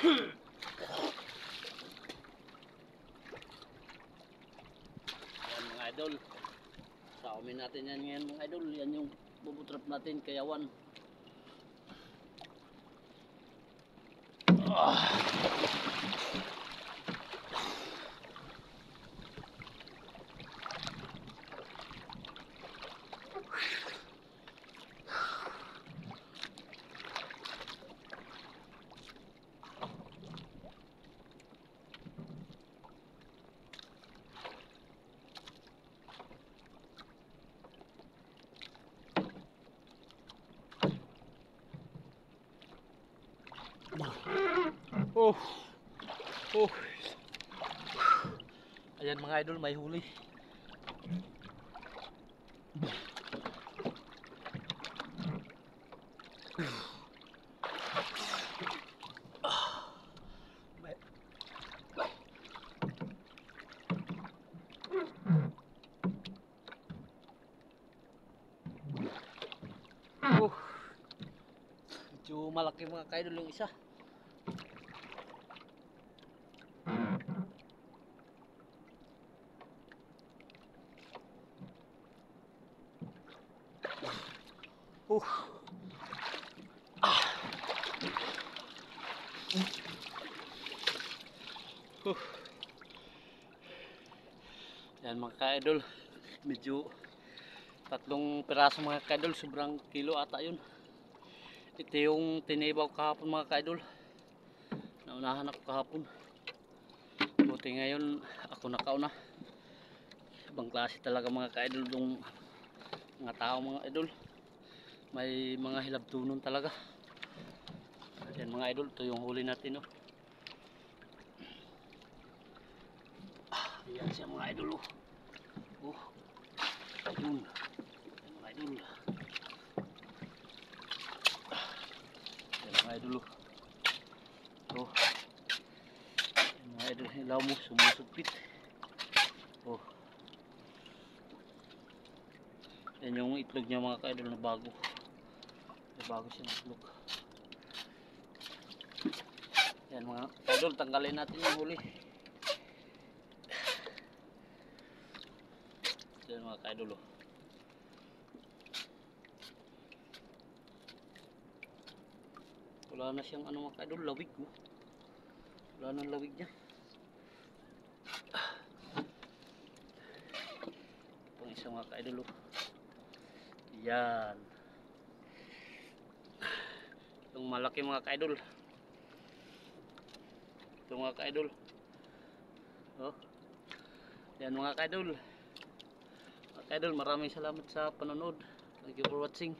Ayan mga idol. Saumin natin yan ngayon mga idol. Yan yung bubutrap natin, kayawan. Oh. Oh. Ayan mga idol, may huli. Oh. Medyo malaki mga kaidol yung isa. Yan mga ka-idol, medyo 3 piraso mga ka-idol, sobrang kilo ata yun. Ito yung tinibaw kahapon mga ka-idol, naunahan ako kahapon, buti ngayon ako nakauna. Ibang klase talaga mga ka-idol yung mga tao mga idol, may mga hilabtunon talaga. Yan mga idol, ito yung huli natin, oh. Ayan siya mga idol, oh. Oh, ayun. Ayan mga idol. Ayan mga idol, oh. Oh. Ayan mga idol, hilaw mo, sumusupit. Oh. Yan yung itlog niya mga ka-idol na bago. May bago siyang itlog. Yan mga ka-idol, tanggalin natin yung huli. Yan mga ka-idol, oh. Wala na siyang ano mga ka-idol, lawig, oh. Wala nang lawig niya. Pang isa mga ka-idol, oh. Yan. Itong malaki mga ka-idol. Ito mga ka-idol. Oh. Yan mga ka-idol. Mga ka-idol, maraming salamat sa panonood. Thank you for watching.